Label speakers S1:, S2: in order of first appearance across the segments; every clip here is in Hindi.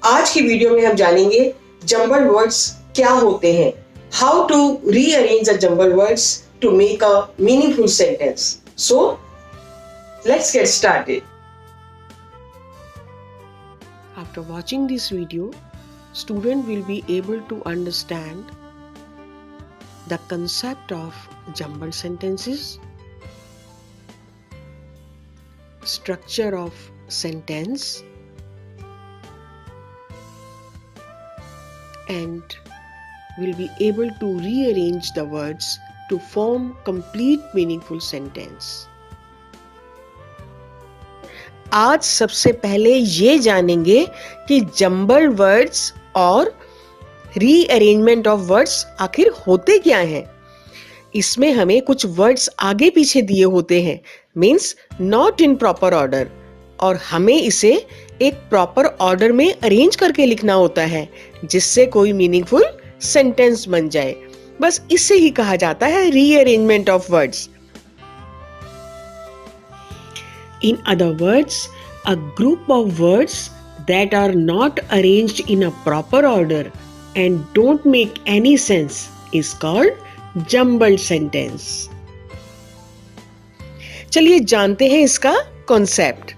S1: आज की वीडियो में हम जानेंगे जंबल वर्ड्स क्या होते हैं, how to rearrange the jumble words to make a meaningful sentence. So let's get started.
S2: After watching this video, student will be able to understand the concept of jumbled sentences, structure of sentence, and will be able to rearrange the words to form complete meaningful sentence. आज सबसे पहले ये जानेंगे कि जंबल वर्ड्स और रीअरेंजमेंट ऑफ वर्ड्स आखिर होते क्या हैं. इसमें हमें कुछ वर्ड्स आगे पीछे दिए होते हैं, means not in proper order, और हमें इसे एक प्रॉपर ऑर्डर में अरेंज करके लिखना होता है जिससे कोई मीनिंगफुल सेंटेंस बन जाए. बस इसे ही कहा जाता है rearrangement of words. In other words, a group of words that are not arranged in a proper order and don't make any sense is called jumbled sentence. चलिए जानते हैं इसका concept.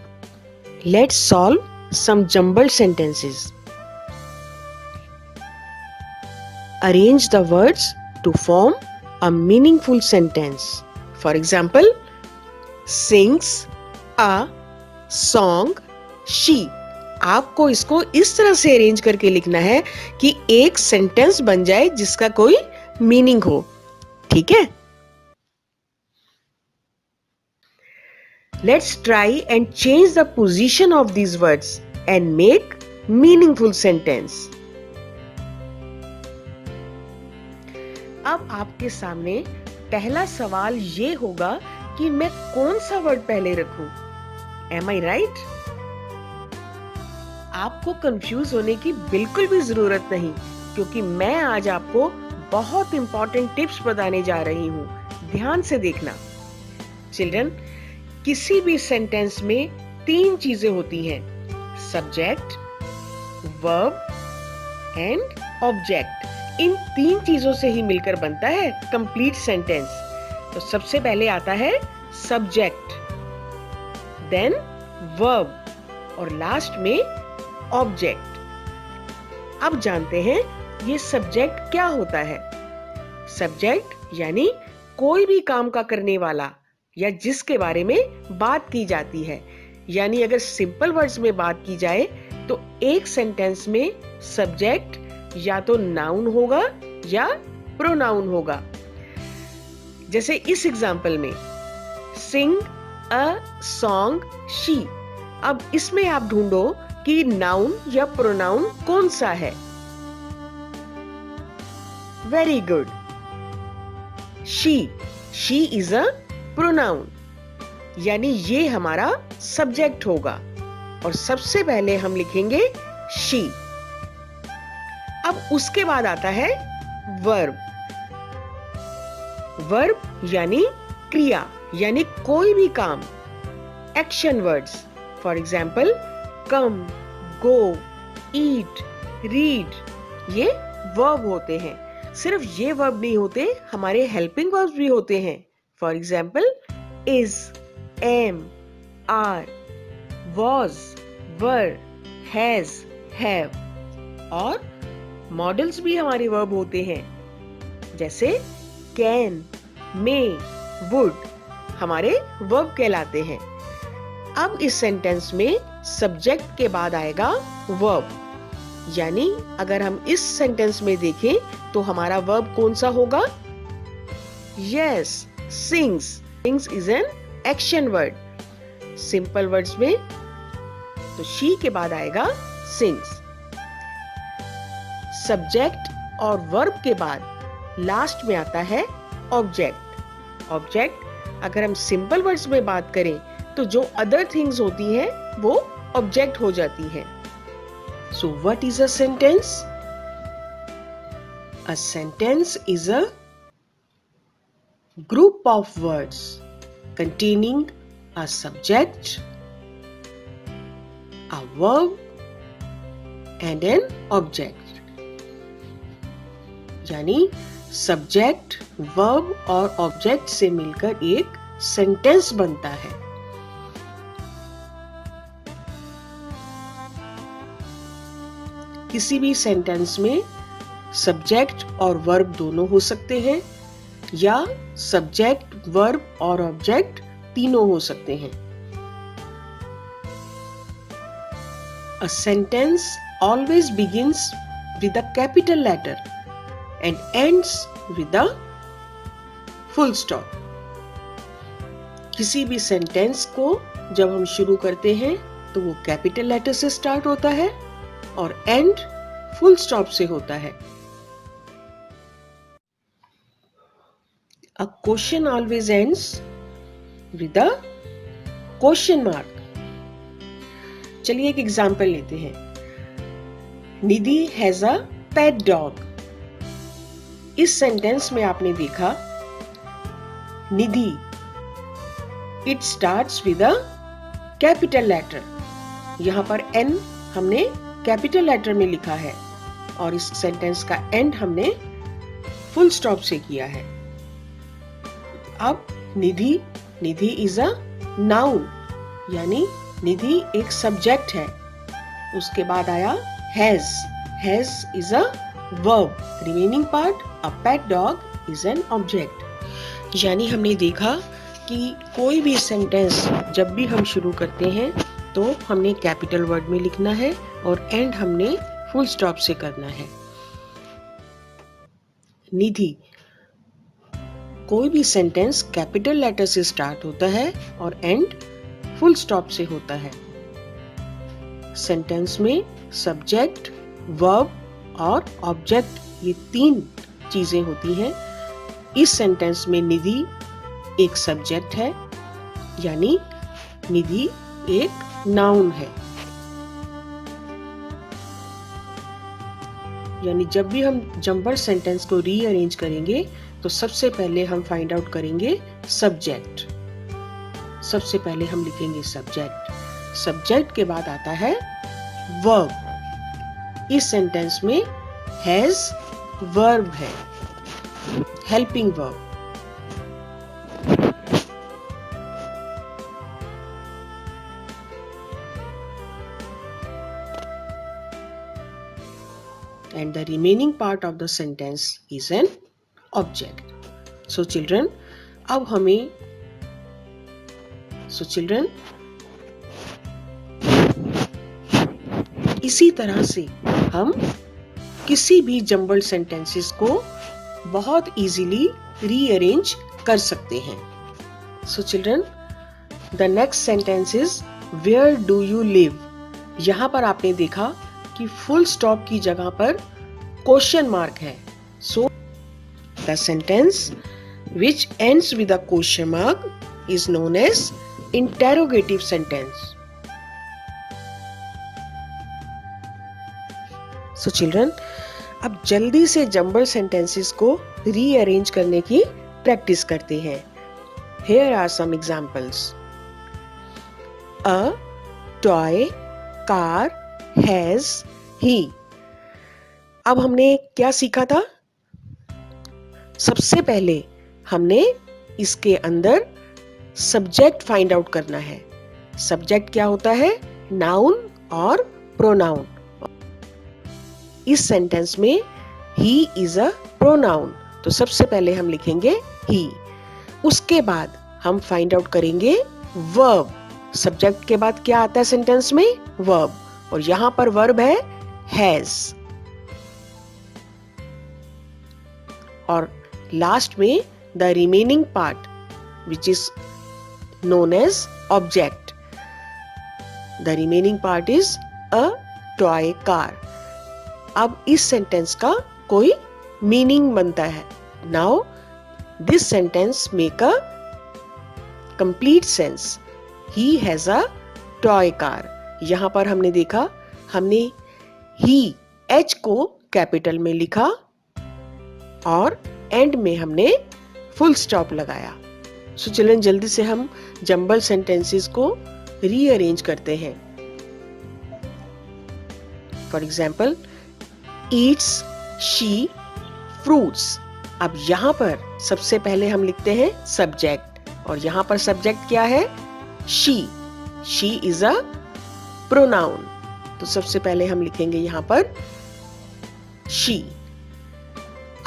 S2: Let's solve some jumbled sentences. Arrange the words to form a meaningful sentence. For example, sings a song she. आपको इसको इस तरह से अरेंज करके लिखना है कि एक सेंटेंस बन जाए जिसका कोई मीनिंग हो. ठीक है? Let's try and change the position of these words and make meaningful sentence. अब आपके सामने पहला सवाल ये होगा कि मैं कौन सा वर्ड पहले रखूं. Am I right? आपको कंफ्यूज होने की बिल्कुल भी जरूरत नहीं, क्योंकि मैं आज आपको बहुत इंपॉर्टेंट टिप्स बताने जा रही हूँ. ध्यान से देखना. चिल्ड्रन, किसी भी सेंटेंस में तीन चीजें होती हैं: सब्जेक्ट, वर्ब एंड ऑब्जेक्ट. इन तीन चीजों से ही मिलकर बनता है कंप्लीट सेंटेंस. तो सबसे पहले आता है सब्जेक्ट, देन वर्ब और लास्ट में ऑब्जेक्ट. अब जानते हैं ये सब्जेक्ट क्या होता है. सब्जेक्ट यानी कोई भी काम का करने वाला या जिसके बारे में बात की जाती है. यानी अगर सिंपल वर्ड्स में बात की जाए तो एक सेंटेंस में सब्जेक्ट या तो नाउन होगा या प्रोनाउन होगा. जैसे इस एग्जाम्पल में सिंग अ सॉन्ग शी. अब इसमें आप ढूंढो कि नाउन या प्रोनाउन कौन सा है. Very good, she. She is a pronoun, यानी ये हमारा सब्जेक्ट होगा. और सबसे पहले हम लिखेंगे शी. अब उसके बाद आता है वर्ब. वर्ब यानी क्रिया, यानी कोई भी काम. Action words, for example come, go, eat, read, ये वर्ब होते हैं. सिर्फ ये वर्ब नहीं होते, हमारे हेल्पिंग वर्ब्स भी होते हैं. For example is, am, are, was, were, has, have. और मॉडल्स भी हमारे वर्ब होते हैं, जैसे कैन, मे, वुड हमारे वर्ब कहलाते हैं. अब इस सेंटेंस में सब्जेक्ट के बाद आएगा वर्ब. यानी अगर हम इस सेंटेंस में देखें तो हमारा वर्ब कौन सा होगा? Yes, sings. Sings is an action word. Simple words में तो शी के बाद आएगा सिंग्स. सब्जेक्ट और वर्ब के बाद लास्ट में आता है ऑब्जेक्ट. ऑब्जेक्ट अगर हम सिंपल वर्ड्स में बात करें तो जो अदर थिंग्स होती हैं वो ऑब्जेक्ट हो जाती हैं. So what is a sentence? A sentence is a group of words containing a subject, a verb and an object. यानी सब्जेक्ट, वर्ब और ऑब्जेक्ट से मिलकर एक सेंटेंस बनता है। किसी भी सेंटेंस में सब्जेक्ट और वर्ब दोनों हो सकते हैं या सब्जेक्ट, वर्ब और ऑब्जेक्ट तीनों हो सकते हैं। A sentence always begins with a capital letter and ends with a full stop. किसी भी सेंटेंस को जब हम शुरू करते हैं तो वो कैपिटल लेटर से स्टार्ट होता है और एंड फुल स्टॉप से होता है। A question always ends with a question mark. चलिए एक एग्जाम्पल लेते हैं। Nidhi has a pet dog. इस सेंटेंस में आपने देखा Nidhi, it starts with a capital letter. यहां पर एन हमने कैपिटल लेटर में लिखा है और इस सेंटेंस का एंड हमने फुल स्टॉप से किया है। अब निधि, निधि इज अ नाउन, यानी निधि एक सब्जेक्ट है। उसके बाद आया has, has is a verb, remaining part a pet dog is an object. यानी हमने देखा कि कोई भी सेंटेंस जब भी हम शुरू करते हैं तो हमने कैपिटल वर्ड में लिखना है और एंड हमने फुल स्टॉप से करना है। निधि, कोई भी सेंटेंस कैपिटल लेटर से स्टार्ट होता है और एंड फुल स्टॉप से होता है। सेंटेंस में सब्जेक्ट, वर्ब और ऑब्जेक्ट ये तीन चीजें होती हैं। इस सेंटेंस में निधि एक सब्जेक्ट है, यानी निधि एक नाउन है। यानी जब भी हम जंपर सेंटेंस को रीअरेंज करेंगे तो सबसे पहले हम फाइंड आउट करेंगे सब्जेक्ट। सबसे पहले हम लिखेंगे सब्जेक्ट, सब्जेक्ट के बाद आता है वर्ब। इस सेंटेंस में हैज वर्ब है, helping verb. And the remaining part of the sentence is an object. So children, अब हमें children, इसी तरह से हम किसी भी जंबल्ड सेंटेंसेस को बहुत इजीली रीअरेंज कर सकते हैं। So children, the next sentence is where do you live? यहाँ पर आपने देखा कि फुल स्टॉप की जगह पर क्वेश्चन मार्क है। So the sentence which ends with a question mark is known as interrogative sentence. So children, अब जल्दी से जंबल सेंटेंसेस को रीअरेंज करने की प्रैक्टिस करते हैं। Here are some examples. A toy car has he. अब हमने क्या सीखा था? सबसे पहले हमने इसके अंदर सब्जेक्ट फाइंड आउट करना है। सब्जेक्ट क्या होता है? नाउन और प्रोनाउन। इस सेंटेंस में he is a pronoun, तो सबसे पहले हम लिखेंगे he। उसके बाद हम फाइंड आउट करेंगे वर्ब। सब्जेक्ट के बाद क्या आता है सेंटेंस में? वर्ब, और यहां पर वर्ब है हैज। और लास्ट में the remaining part which is known as object. The remaining part is a toy car. अब इस सेंटेंस का कोई मीनिंग बनता है। Now this sentence make a complete sense. He has a toy car. यहां पर हमने देखा, हमने ही एच को कैपिटल में लिखा और एंड में हमने फुल स्टॉप लगाया। सो चिल्ड्रन, जल्दी से हम जंबल सेंटेंसेस को रीअरेंज करते हैं। For example, Yeats she fruits. अब यहाँ पर सबसे पहले हम लिखते हैं सब्जेक्ट, और यहाँ पर सब्जेक्ट क्या है? She. She is a pronoun, तो सबसे पहले हम लिखेंगे यहाँ पर शी।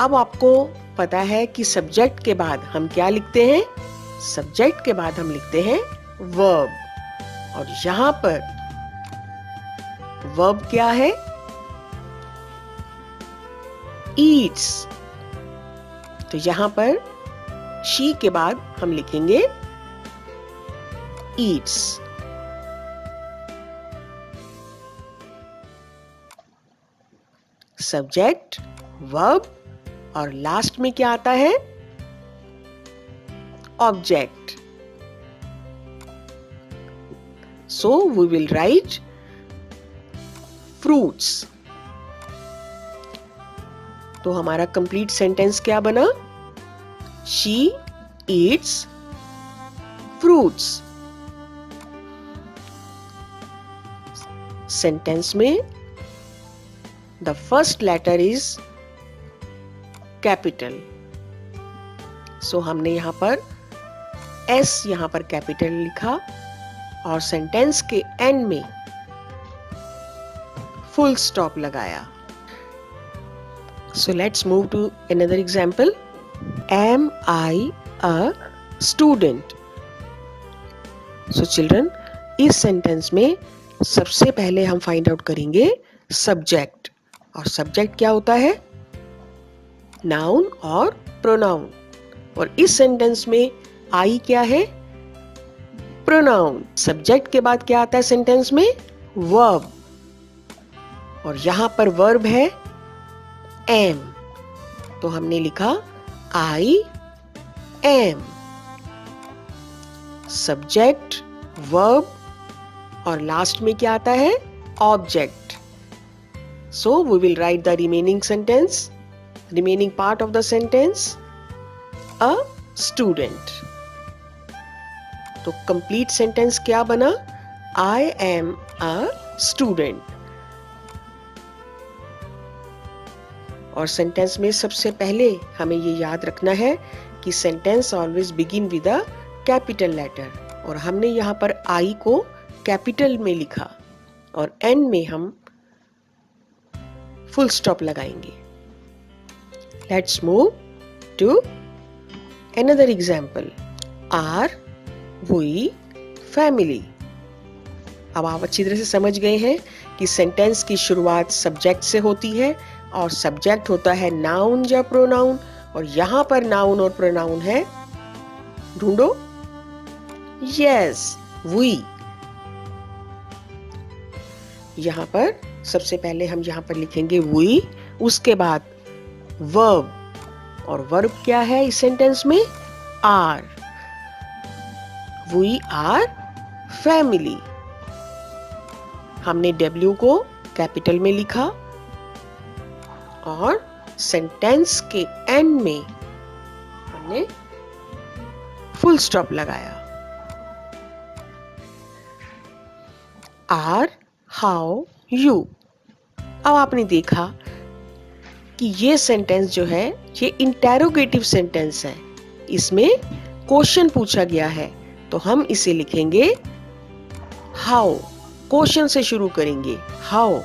S2: अब आपको पता है कि सब्जेक्ट के बाद हम क्या लिखते हैं? सब्जेक्ट के बाद हम लिखते हैं वर्ब, और यहां पर वर्ब क्या है? ईट्स। तो यहां पर शी के बाद हम लिखेंगे ईट्स। सब्जेक्ट, वर्ब, और लास्ट में क्या आता है? Object. So we will write fruits. तो हमारा कंप्लीट सेंटेंस क्या बना? She eats fruits. सेंटेंस में the first letter is capital. So हमने यहां पर S यहां पर कैपिटल लिखा, और सेंटेंस के एंड में फुल स्टॉप लगाया। So let's move to another example. Am I a student? So children, इस सेंटेंस में सबसे पहले हम फाइंड आउट करेंगे सब्जेक्ट, और सब्जेक्ट क्या होता है? नाउन और प्रोनाउन, और इस सेंटेंस में आई क्या है? प्रोनाउन। सब्जेक्ट के बाद क्या आता है सेंटेंस में? वर्ब, और यहां पर वर्ब है एम, तो हमने लिखा आई एम। सब्जेक्ट, वर्ब, और लास्ट में क्या आता है? Object. So we will write the remaining sentence, remaining part of the sentence, a student. तो कंप्लीट सेंटेंस क्या बना? I am a student. और सेंटेंस में सबसे पहले हमें ये याद रखना है कि sentence always begin with a capital letter, और हमने यहाँ पर आई को कैपिटल में लिखा, और एंड में हम फुल स्टॉप लगाएंगे। Let's move to another example. Are we family? अब आप अच्छी तरह से समझ गए हैं कि सेंटेंस की शुरुआत सब्जेक्ट से होती है, और सब्जेक्ट होता है नाउन या प्रोनाउन, और यहां पर नाउन और प्रोनाउन है, ढूंढो। Yes, we. यहां पर सबसे पहले हम यहां पर लिखेंगे वी, उसके बाद वर्ब, और वर्ब क्या है इस सेंटेंस में? आर। We are family. हमने W को कैपिटल में लिखा, और सेंटेंस के एंड में हमने फुल स्टॉप लगाया। Are how you? अब आपने देखा कि ये सेंटेंस जो है ये इंटेरोगेटिव सेंटेंस है, इसमें क्वेश्चन पूछा गया है, तो हम इसे लिखेंगे हाउ। क्वेश्चन से शुरू करेंगे, हाउ।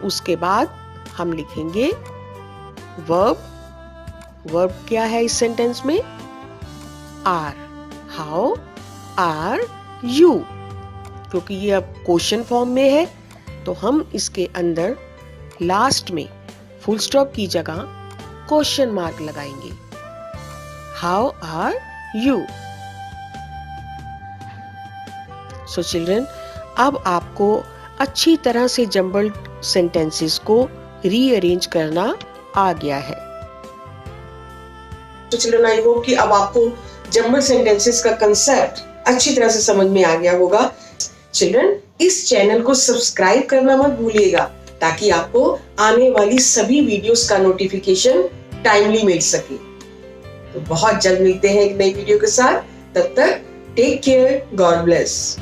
S2: उसके बाद हम लिखेंगे वर्ब। वर्ब क्या है इस सेंटेंस में? आर। How are you? क्योंकि ये अब क्वेश्चन फॉर्म में है, तो हम इसके अंदर लास्ट में फुल स्टॉप की जगह क्वेश्चन मार्क लगाएंगे। How are you? So children, अब आपको अच्छी तरह से जम्बल्ड सेंटेंसेस को रीअरेंज करना आ गया है।
S1: तो चिल्ड्रन, आई होप कि अब आपको जम्बल्ड सेंटेंसेस का कंसेप्ट अच्छी तरह से समझ में आ गया होगा। चिल्ड्रन, इस चैनल को सब्सक्राइब करना मत भूलिएगा, ताकि आपको आने वाली सभी वीडियोस का नोटिफिकेशन टाइमली मिल सके। तो बहुत जल्द मिलते हैं एक नई वीडियो के साथ। तब तक टेक केयर, गॉड ब्लेस।